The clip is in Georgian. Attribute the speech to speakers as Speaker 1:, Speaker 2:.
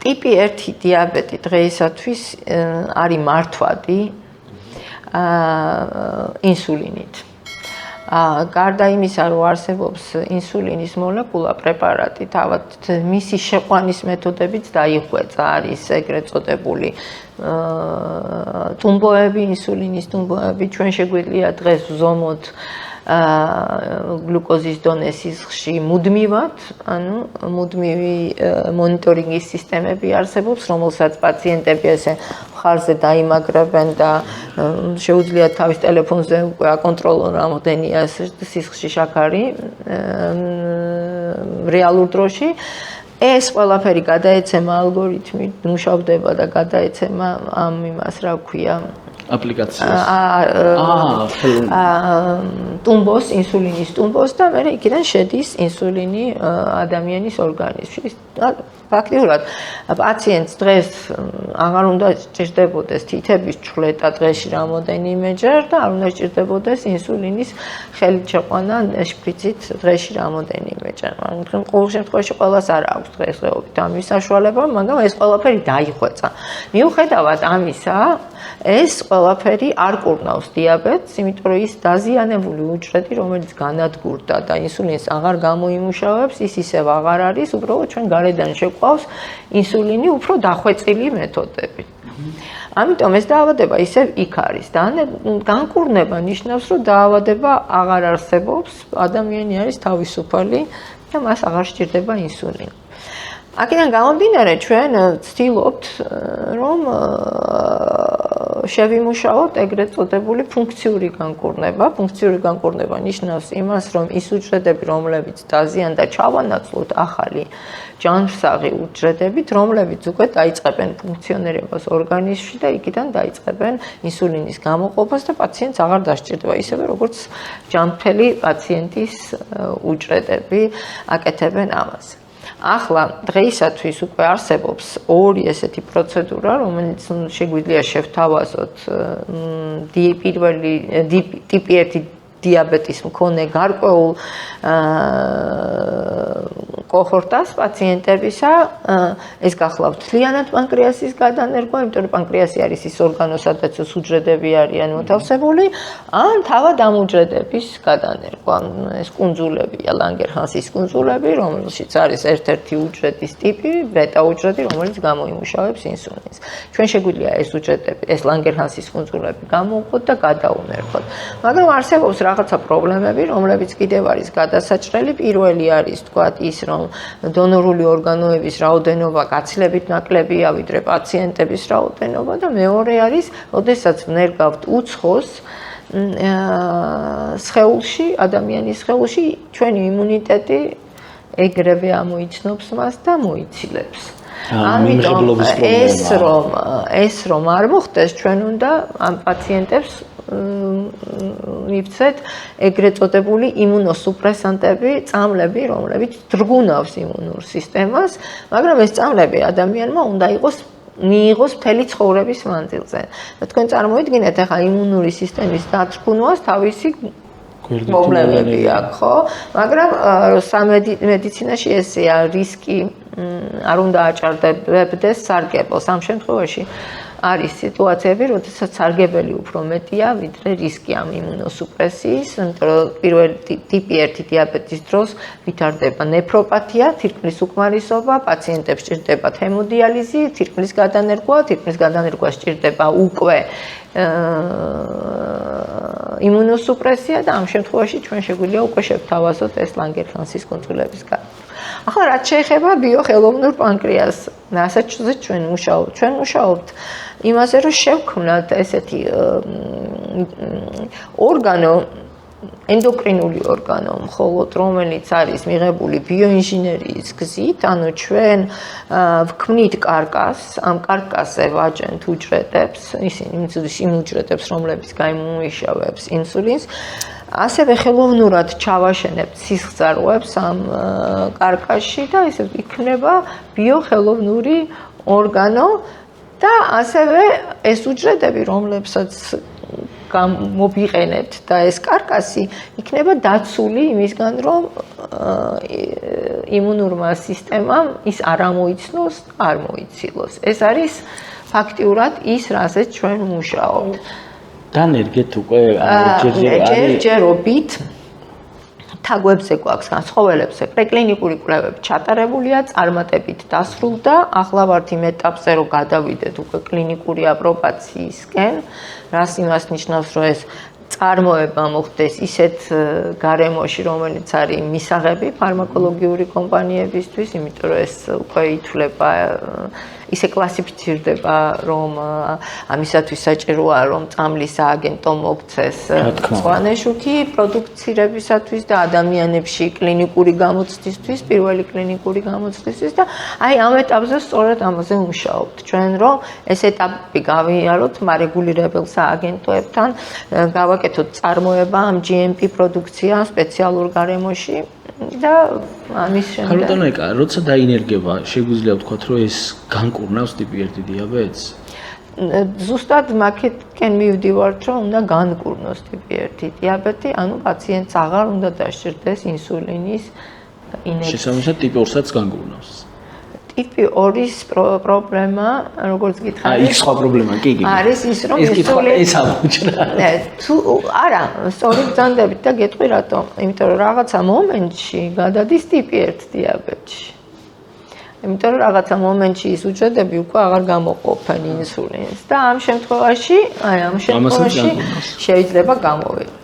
Speaker 1: ტიპი 1 დიაბეტი დღეისათვის არის მართვადი ინსულინით. გარდა იმისა, რომ არსებობს ინსულინის მოლეკულა პრეპარატი, თავად მისი შეყვანის მეთოდებიც დაიხვეწა, არის ეგრეთ წოდებული ტუმბოები, ინსულინის ტუმბოები, ჩვენ შეგვიძლია დღეს ვზომოთ გლუკოზის დონე სისხლში მუდმივად, ანუ მუდმივი მონიტორინგის სისტემები არსებობს, რომელსაც პაციენტები ესე მხარზე დაიმაგრებენ და შეუძლიათ თავის ტელეფონზე უკვე აკონტროლონ რამდენია სისხლში შაქარი რეალურ დროში. ეს ყველაფერი გადაეცემა ალგორითმი, მუშავდება და გადაეცემა ამ იმას, რა ვქვია,
Speaker 2: აპლიკაციას.
Speaker 1: ტუმბოს, ინსულინის ტუმბოს და მე იქიდან შედის ინსულინი ადამიანის ორგანიზმში. ფაქტიურად პაციენტს დღეს აღარ უნდა სჭირდებოდეს თითების ჩხლეტა დღეში რამოდენიმეჯერ და არ უნდა სჭირდებოდეს ინსულინის ხელით შეყვანა შპრიცით დღეში რამოდენიმეჯერ. მაგრამ ყოველ შემთხვევაში ყველას არ აქვს დღესდღეობით ამის საშუალება, მაგრამ ეს ყველაფერი დაიხვეწა. მიუხედავად ამისა, ეს ყველაფერი არ კურნავს დიაბეტს, იმიტომ რომ ის დაზიანებული უჯრედი, რომელიც განადგურდა და ინსულინს აღარ გამოიმუშავებს, ის ისევ აღარ არის, უბრალოდ ჩვენ გარედან შეყვავს ინსულინი უფრო დახვეწილი მეთოდებით. ამიტომ ეს დაავადება ისევ იქ არის და განკურნება ნიშნავს, რომ დაავადება აღარ არსებობს, ადამიანი არის თავისუფალი და მას აღარ სჭირდება ინსულინი. აქედან გამომდინარე ჩვენ ვცდილობთ რომ შევიმუშაოთ ეგრეთ წოდებული ფუნქციური განკურნება. ფუნქციური განკურნება ნიშნავს იმას, რომ ის უჯრედები, რომლებიც დაზიანდა, ჩავანაცვლოთ ახალი ჯანმრთელი უჯრედებით, რომლებიც უკვე დაიწყებენ ფუნქციონირებას ორგანიზმში და იქიდან დაიწყებენ ინსულინის გამოყოფას და პაციენტს აღარ დასჭირდება ისევე, როგორც ჯანმრთელი პაციენტის უჯრედები აკეთებენ ამას. ახლა დღეისათვის უკვე არსებობს ორი ესეთი პროცედურა, რომელიც შეგვიძლია შევთავაზოთ პირველი ტიპი 1 დიაბეტის მქონე გარკვეულ კოჰორტას პაციენტებისა, ეს გახლავთ მთლიანად პანკრეასის გადანერგვა, იმიტომ რომ პანკრეასი არის ის ორგანო, სადაც უჯრედები არიან მოთავსებული, ან თავად ამ უჯრედების გადანერგვა. ეს კუნძულებია, ლანგერჰანსის კუნძულები, რომელშიც არის ერთ-ერთი უჯრედის ტიპი, ბეტა უჯრედი, რომელიც გამოიმუშავებს ინსულინს. ჩვენ შეგვიძლია ეს უჯრედები, ეს ლანგერჰანსის კუნძულები გამოვყოთ და გადაუნერგოთ. მაგრამ არსებობს რაღაცა პრობლემები, რომლებიც კიდევ არის გადასაჭრელი. პირველი არის, თქვათ, ის, რომ დონორული ორგანოების რაოდენობა გაცილებით ნაკლებია, ვიდრე პაციენტების რაოდენობა და მეორე არის, როდესაც ვნერგავთ უცხოს სხეულში, ადამიანის სხეულში, ჩვენი იმუნიტეტი ეგრევე ამოიცნობს მას და მოიცილებს. ამიტომ ეს რომ არ მოხდეს, ჩვენ უნდა ამ პაციენტებს მივცეთ ეგრეთ წოდებული იმუნოსუპრესანტები, წამლები, რომლებიც დრგუნავს იმუნურ სისტემას, მაგრამ ეს წამლები ადამიანმა უნდა მიიღოს მთელი ცხოვრების მანძილზე. და თქვენ წარმოიდგინეთ, ახლა იმუნური სისტემის დათრგუნვას თავისი პრობლემები აქვს, ხო? მაგრამ სამედიცინაში ესეა რისკი არ უნდა აჭარბებდეს სარგებელს. ამ შემთხვევაში არის სიტუაციები, როდესაც სარგებელი უფრო მეტია, ვიდრე რისკი ამ იმუნოსუპრესიის, იმიტომ რომ პირველი ტიპი 1 დიაბეტის დროს ვითარდება ნეფროპათია, თირკმლის უკმარისობა, პაციენტებს სჭირდებათ ჰემოდიალიზი, თირკმლის გადანერგვა სჭირდება უკვე იმუნოსუპრესია და ამ შემთხვევაში ჩვენ შეგვიძლია უკვე შევთავაზოთ ეს ლანგერჰანსის კუნძულების გადანერგვა. ახლა რაც შეეხება ბიოხელოვნურ პანკრეასს, რასაც ჩვენ მუშაობთ იმაზე, რომ შევქმნათ ესეთი ორგანო, ენდოკრინული ორგანო, მხოლოდ რომელიც არის მიღებული ბიოინჟინერიის გზით, ანუ ჩვენ ვქმნით კარკასს, ამ კარკასზე ვაჯენთ უჯრედებს, იმ უჯრედებს, რომლებიც გაიმუშავებს ინსულინს, ასევე ხელოვნურად ჩავაშენებთ სისხლძარღვებს ამ კარკასში და ესე იქნება ბიოხელოვნური ორგანო და ასევე ეს უჯრედები, რომლებსაც გამოვიყენებთ და ეს კარკასი იქნება დაცული იმისგან, რომ იმუნურმა სისტემამ ის არ ამოიცნოს, არ მოიცილოს. ეს არის ფაქტიურად ის, რასაც ჩვენ ვმუშაობთ.
Speaker 2: დანერგეთ უკვე
Speaker 1: ჯერჯერობით თაგვებზე გვაქვს განსხვავებებზე პრეკლინიკური კვლევები ჩატარებულია, წარმატებით დასრულდა. ახლა ვართ იმ ეტაპზე, რომ გადავიდეთ უკვე კლინიკური აპრობაციისკენ, რაც იმას ნიშნავს, რომ ეს წარმოება მოხდეს ისეთ გარემოში, რომელიც არის მისაღები ფარმაკოლოგიური კომპანიებისთვის, იმიტომ რომ ეს უკვე ითვლება ისე კლასიფიცირდება, რომ ამისათვის საჭიროა, რომ წამლის სააგენტო მოქცეს მწვანე პროდუქცირებისათვის და ადამიანებში კლინიკური გამოცდისთვის, პირველი კლინიკური გამოცდისთვის და აი ამ ეტაპზე სწორედ ამაზე ვმუშაობთ. ჩვენ რომ ეს ეტაპი გავიაროთ მარეგულირებელ სააგენტოებთან, გავაკეთოთ წარმოება ამ GMP პროდუქცია სპეციალურ გარემოში და ამის შემდეგ.
Speaker 2: ხალხონეკა, როცა დაინერგება, შეგვიძლია ვთქვათ, რომ ეს განკურნავს ტიპი 1 დიაბეტს?
Speaker 1: ზუსტად მაკეთკენ მივდივართ, რომ უნდა განკურნოს ტიპი 1 დიაბეტი, ანუ პაციენტს აღარ უნდა დასჭირდეს ინსულინის ინექცია.
Speaker 2: შესაბამისად ტიპი 2-საც განკურნავს.
Speaker 1: ტიპი 2-ის პრობლემა, როგორც გითხარით,
Speaker 2: ის სხვა პრობლემა კი.
Speaker 1: არის ის, რომ
Speaker 2: ეს ამოჭრა.
Speaker 1: თუ არა, სწორი ბრძანდებით და გეტყვი რატომ? იმიტომ რომ რაღაცა მომენტში გადადის ტიპი 1 დიაბეტში. იმიტომ რომ რაღაცა მომენტში ის უჯრედები უკვე აღარ გამოყოფენ ინსულინს და ამ შემთხვევაში, შეიძლება გამოვიყო.